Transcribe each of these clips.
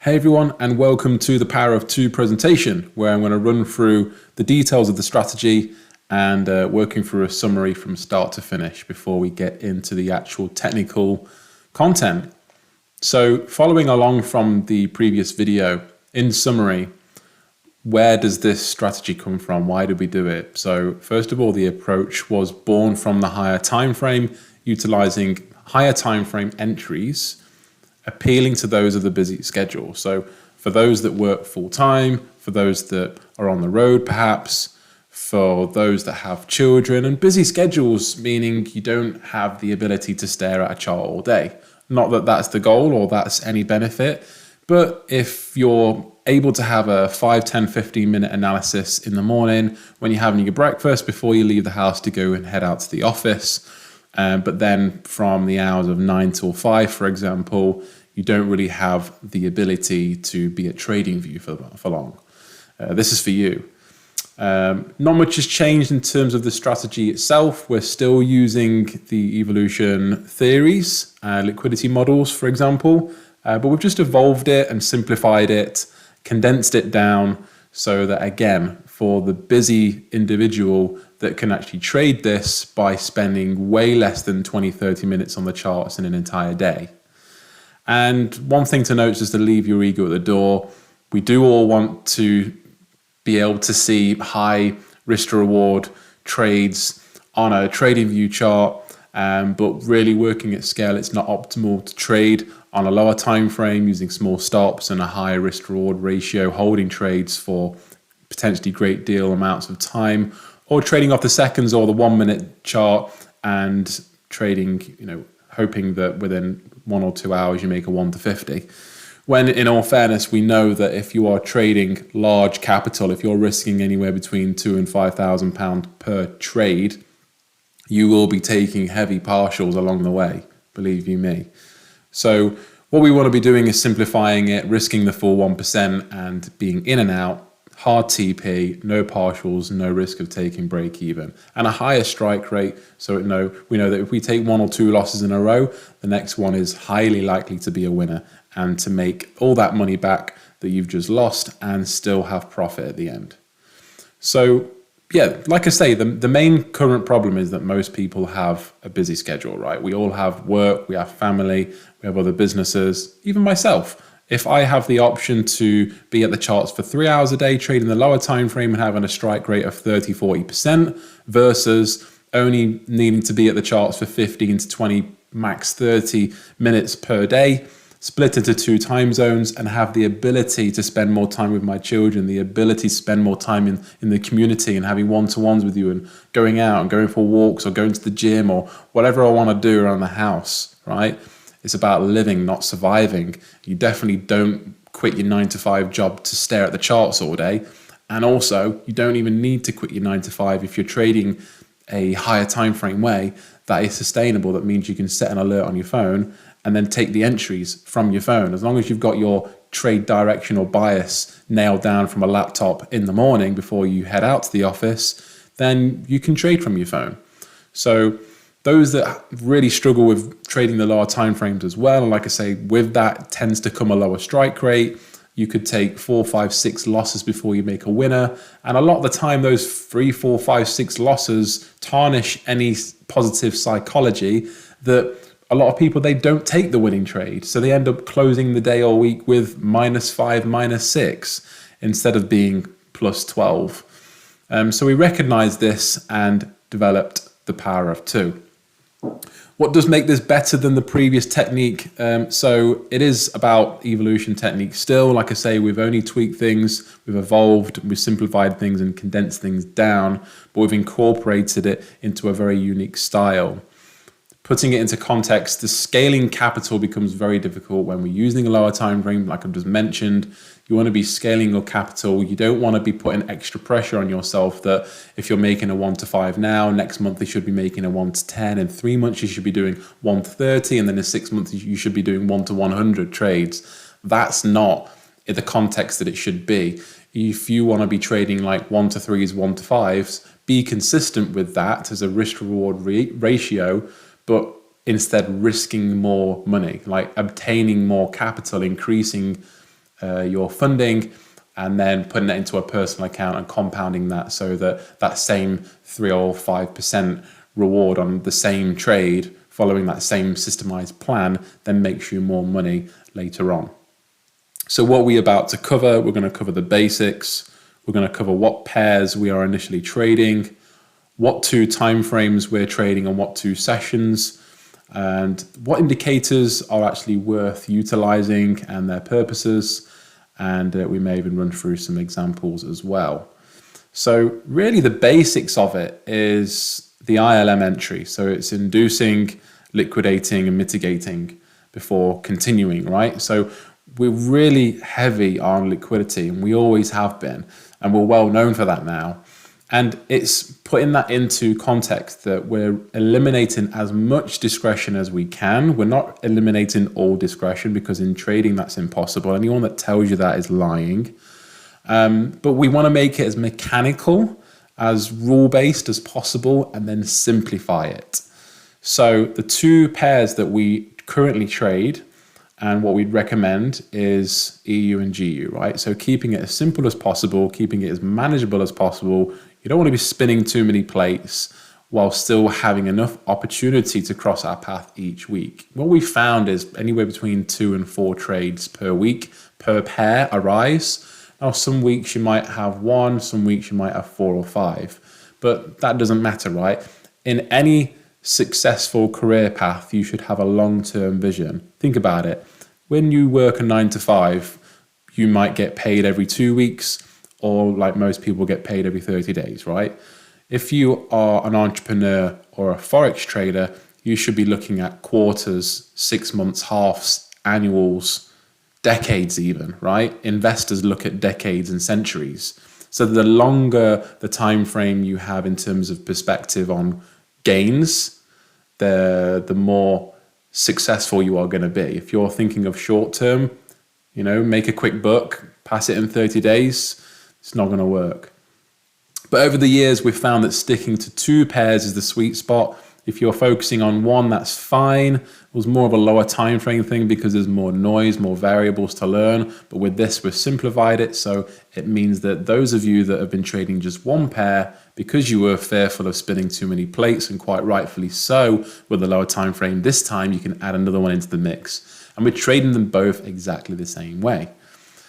Hey everyone, and welcome to the Power of Two presentation, where I'm going to run through the details of the strategy and working through a summary from start to finish before we get into the actual technical content. So following along from the previous video, in summary, where does this strategy come from? Why did we do it? So first of all, the approach was born from the higher time frame, utilizing higher time frame entries, appealing to those of the busy schedule. So for those that work full time, for those that are on the road perhaps, for those that have children, and busy schedules meaning you don't have the ability to stare at a chart all day. Not that that's the goal or that's any benefit, but if you're able to have a 5, 10, 15-minute analysis in the morning when you're having your breakfast before you leave the house to go and head out to the office, but then from the hours of 9 till 5, for example, you don't really have the ability to be at TradingView for long. This is for you. Not much has changed in terms of the strategy itself. We're still using the evolution theories, liquidity models, for example, but we've just evolved it and simplified it, condensed it down so that, again, for the busy individual that can actually trade this by spending way less than 20-30 minutes on the charts in an entire day. And one thing to note is just to leave your ego at the door. We do all want to be able to see high risk to reward trades on a TradingView chart, but really working at scale, it's not optimal to trade on a lower time frame using small stops and a high risk to reward ratio, holding trades for potentially great deal amounts of time, or trading off the seconds or the 1 minute chart and trading, hoping that within 1 or 2 hours you make a 1 to 50. When in all fairness, we know that if you are trading large capital, if you're risking anywhere between £2,000 and £5,000 per trade, you will be taking heavy partials along the way, believe you me. So what we want to be doing is simplifying it, risking the full 1% and being in and out, hard TP, no partials, no risk of taking break even, and a higher strike rate. So we know that if we take 1 or 2 losses in a row, the next one is highly likely to be a winner and to make all that money back that you've just lost and still have profit at the end. So yeah, like I say, the main current problem is that most people have a busy schedule, right? We all have work, we have family, we have other businesses, even myself. If I have the option to be at the charts for 3 hours a day, trading the lower time frame and having a strike rate of 30-40% versus only needing to be at the charts for 15 to 20, max 30 minutes per day, split into 2 time zones and have the ability to spend more time with my children, the ability to spend more time in the community and having one-to-ones with you and going out and going for walks or going to the gym or whatever I want to do around the house, right? It's about living, not surviving. You definitely don't quit your 9 to 5 job to stare at the charts all day. And also, you don't even need to quit your 9 to 5 if you're trading a higher time frame way that is sustainable. That means you can set an alert on your phone and then take the entries from your phone. As long as you've got your trade direction or bias nailed down from a laptop in the morning before you head out to the office, then you can trade from your phone. So those that really struggle with trading the lower time frames as well, and like I say, with that tends to come a lower strike rate. You could take 4, 5, 6 losses before you make a winner. And a lot of the time, those 3, 4, 5, 6 losses tarnish any positive psychology that a lot of people, they don't take the winning trade. So they end up closing the day or week with -5, -6 instead of being +12. So we recognized this and developed the Power of Two. What does make this better than the previous technique? So it is about evolution technique still. Like I say, we've only tweaked things, we've evolved, we've simplified things and condensed things down, but we've incorporated it into a very unique style. Putting it into context, the scaling capital becomes very difficult when we're using a lower time frame, like I've just mentioned. You want to be scaling your capital. You don't want to be putting extra pressure on yourself that if you're making a 1 to 5 now, next month you should be making a 1 to 10. In 3 months, you should be doing 1 to 30. And then in 6 months, you should be doing 1 to 100 trades. That's not in the context that it should be. If you want to be trading like 1 to 3s, 1 to 5s, be consistent with that as a risk to reward ratio, but instead risking more money, like obtaining more capital, increasing your funding and then putting it into a personal account and compounding that so that that same 3 or 5% reward on the same trade following that same systemized plan then makes you more money later on. So what we're about to cover, we're going to cover the basics. We're going to cover what pairs we are initially trading, what 2 timeframes we're trading on what 2 sessions, and what indicators are actually worth utilizing and their purposes. And we may even run through some examples as well. So really the basics of it is the ILM entry. So it's inducing, liquidating, and mitigating before continuing, right? So we're really heavy on liquidity, and we always have been, and we're well known for that now. And it's putting that into context that we're eliminating as much discretion as we can. We're not eliminating all discretion because in trading that's impossible. Anyone that tells you that is lying. But we want to make it as mechanical, as rule-based as possible, and then simplify it. So the 2 pairs that we currently trade and what we'd recommend is EU and GU, right? So keeping it as simple as possible, keeping it as manageable as possible. You don't want to be spinning too many plates while still having enough opportunity to cross our path each week. What we found is anywhere between 2 and 4 trades per week, per pair arise. Now, some weeks you might have 1, some weeks you might have 4 or 5, but that doesn't matter, right? In any successful career path, you should have a long-term vision. Think about it. When you work a 9 to 5, you might get paid every 2 weeks, or like most people get paid every 30 days, right? If you are an entrepreneur or a Forex trader, you should be looking at quarters, 6 months, halves, annuals, decades even, right? Investors look at decades and centuries. So the longer the time frame you have in terms of perspective on gains, the more successful you are going to be. If you're thinking of short term, make a quick buck, pass it in 30 days, it's not going to work. But over the years, we've found that sticking to 2 pairs is the sweet spot. If you're focusing on 1, that's fine. It was more of a lower time frame thing because there's more noise, more variables to learn. But with this, we've simplified it. So it means that those of you that have been trading just 1 pair, because you were fearful of spinning too many plates, and quite rightfully so, with the lower time frame, this time you can add another one into the mix. And we're trading them both exactly the same way.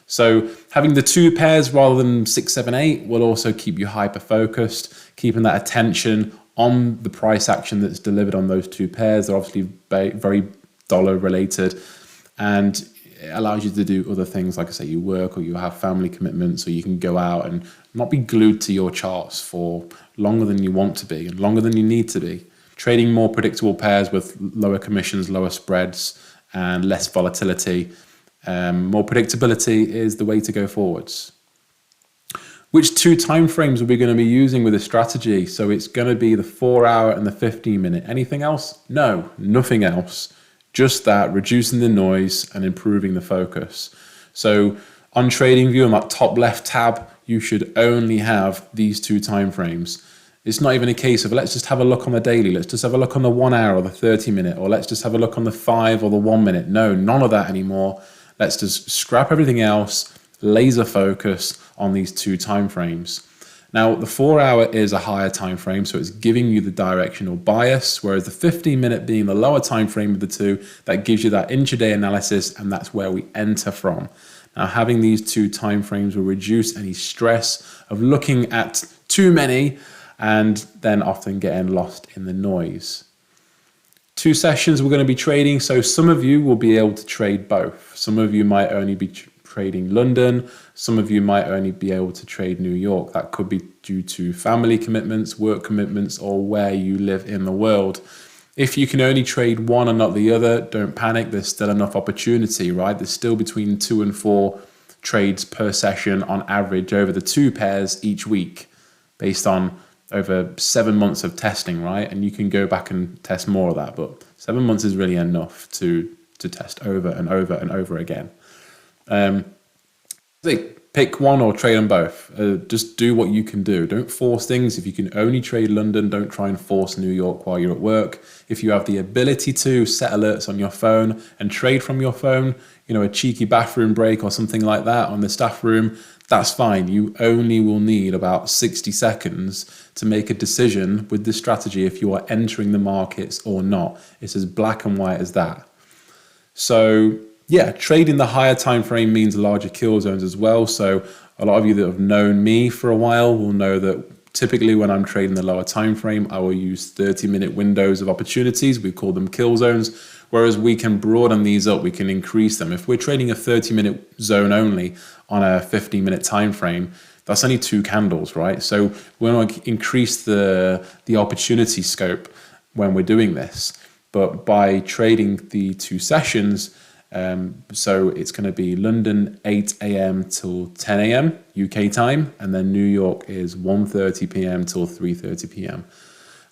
So having the 2 pairs rather than 6, 7, 8 will also keep you hyper focused, keeping that attention on the price action that's delivered on those 2 pairs. They're obviously very dollar related, and it allows you to do other things. Like I say, you work or you have family commitments, or you can go out and not be glued to your charts for longer than you want to be and longer than you need to be. Trading more predictable pairs with lower commissions, lower spreads, and less volatility. More predictability is the way to go forwards. Which 2 timeframes are we going to be using with this strategy? So it's going to be the 4-hour and the 15-minute. Anything else? No, nothing else. Just that, reducing the noise and improving the focus. So on TradingView, on that top left tab, you should only have these 2 timeframes. It's not even a case of let's just have a look on the daily, let's just have a look on the 1 hour or the 30-minute, or let's just have a look on the 5 or the 1 minute. No, none of that anymore. Let's just scrap everything else, laser focus on these 2 timeframes. Now, the 4-hour is a higher time frame, so it's giving you the directional bias, whereas the 15-minute being the lower time frame of the 2, that gives you that intraday analysis, and that's where we enter from. Now, having these 2 timeframes will reduce any stress of looking at too many and then often getting lost in the noise. 2 sessions we're going to be trading, so some of you will be able to trade both. Some of you might only be trading London, some of you might only be able to trade New York. That could be due to family commitments, work commitments, or where you live in the world. If you can only trade one and not the other, don't panic, there's still enough opportunity, right? There's still between 2 and 4 trades per session on average over the 2 pairs each week, based on over 7 months of testing, right? And you can go back and test more of that, but 7 months is really enough to test over and over and over again. Pick pick one or trade them both. Just do what you can do. Don't force things. If you can only trade London, don't try and force New York while you're at work. If you have the ability to set alerts on your phone and trade from your phone, a cheeky bathroom break or something like that on the staff room, that's fine. You only will need about 60 seconds to make a decision with this strategy if you are entering the markets or not. It's as black and white as that. So yeah, trading the higher time frame means larger kill zones as well. So a lot of you that have known me for a while will know that typically when I'm trading the lower time frame, I will use 30-minute windows of opportunities. We call them kill zones. Whereas we can broaden these up, we can increase them. If we're trading a 30-minute zone only on a 15-minute time frame, that's only 2 candles, right? So we want to increase the opportunity scope when we're doing this. But by trading the 2 sessions, so it's going to be London 8 a.m. till 10 a.m. UK time, and then New York is 1:30 p.m. till 3:30 p.m.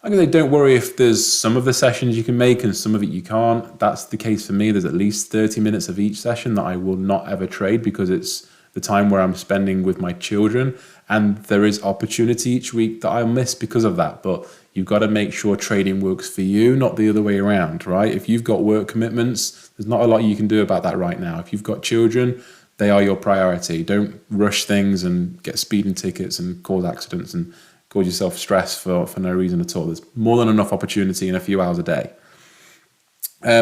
I'm going to say don't worry if there's some of the sessions you can make and some of it you can't. That's the case for me. There's at least 30 minutes of each session that I will not ever trade because it's the time where I'm spending with my children, and there is opportunity each week that I'll miss because of that. But you've got to make sure trading works for you, not the other way around, right? If you've got work commitments, there's not a lot you can do about that right now. If you've got children, they are your priority. Don't rush things and get speeding tickets and cause accidents and cause yourself stress for no reason at all. There's more than enough opportunity in a few hours a day.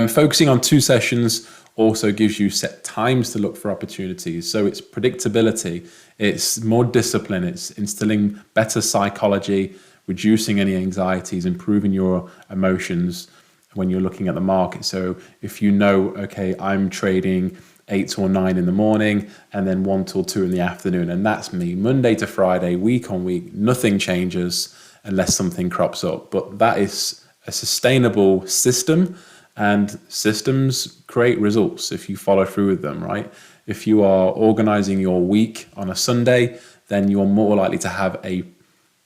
Focusing on 2 sessions also gives you set times to look for opportunities. So it's predictability, it's more discipline, it's instilling better psychology, reducing any anxieties, improving your emotions when you're looking at the market. So if you know, okay, I'm trading 8 till 9 in the morning and then 1 till 2 in the afternoon, and that's me Monday to Friday, week on week, nothing changes unless something crops up. But that is a sustainable system, and systems create results if you follow through with them, right? If you are organizing your week on a Sunday, then you're more likely to have a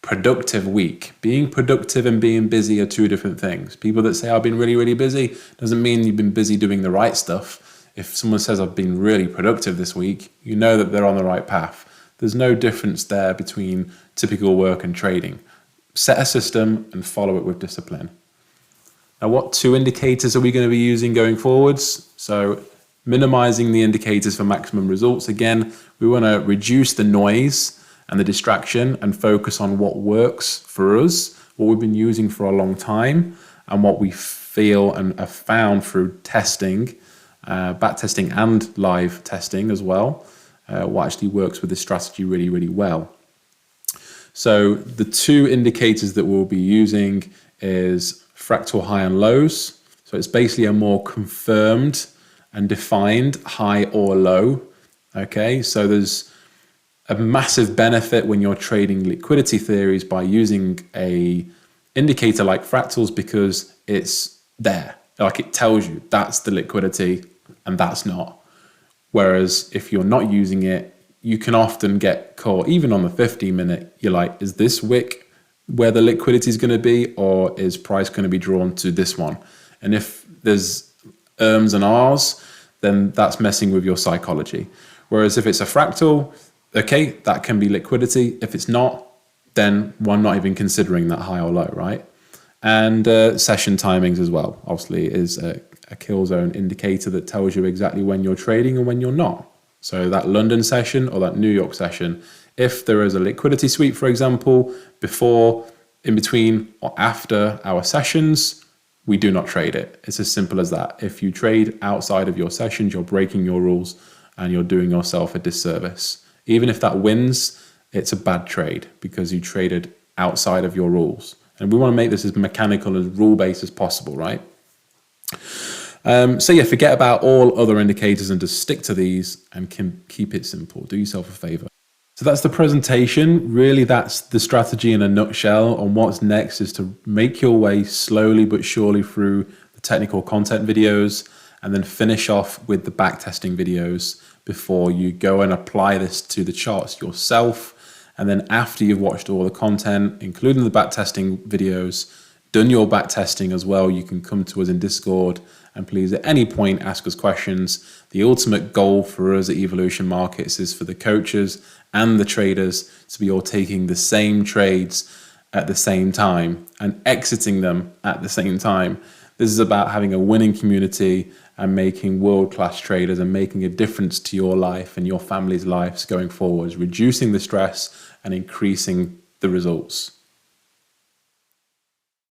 productive week. Being productive and being busy are 2 different things. People that say I've been really, really busy doesn't mean you've been busy doing the right stuff. If someone says I've been really productive this week, you know that they're on the right path. There's no difference there between typical work and trading. Set a system and follow it with discipline. Now, what 2 indicators are we going to be using going forwards? So minimizing the indicators for maximum results. Again, we want to reduce the noise and the distraction and focus on what works for us, what we've been using for a long time, and what we feel and have found through testing, back testing and live testing as well, what actually works with this strategy really, really well. So the 2 indicators that we'll be using is fractal high and lows. So it's basically a more confirmed and defined high or low. Okay, so there's a massive benefit when you're trading liquidity theories by using a indicator like fractals, because it's there, like it tells you that's the liquidity and that's not. Whereas if you're not using it, you can often get caught, even on the 15-minute, you're like, is this wick where the liquidity is going to be, or is price going to be drawn to this one? And if there's and R's, then that's messing with your psychology. Whereas if it's a fractal, okay, that can be liquidity. If it's not, then one not even considering that high or low, right? And session timings as well, obviously, is a kill zone indicator that tells you exactly when you're trading and when you're not. So that London session or that New York session, if there is a liquidity sweep, for example, before, in between, or after our sessions, we do not trade it. It's as simple as that. If you trade outside of your sessions, you're breaking your rules and you're doing yourself a disservice. Even if that wins, it's a bad trade because you traded outside of your rules. And we want to make this as mechanical and rule-based as possible, right? So yeah, forget about all other indicators and just stick to these and can keep it simple. Do yourself a favor. So that's the presentation. Really, that's the strategy in a nutshell. And what's next is to make your way slowly but surely through the technical content videos and then finish off with the backtesting videos before you go and apply this to the charts yourself. And then after you've watched all the content, including the backtesting videos, done your backtesting as well, you can come to us in Discord And please, at any point, ask us questions. The ultimate goal for us at Evolution Markets is for the coaches and the traders to be all taking the same trades at the same time and exiting them at the same time. This is about having a winning community and making world-class traders and making a difference to your life and your family's lives going forwards, reducing the stress and increasing the results.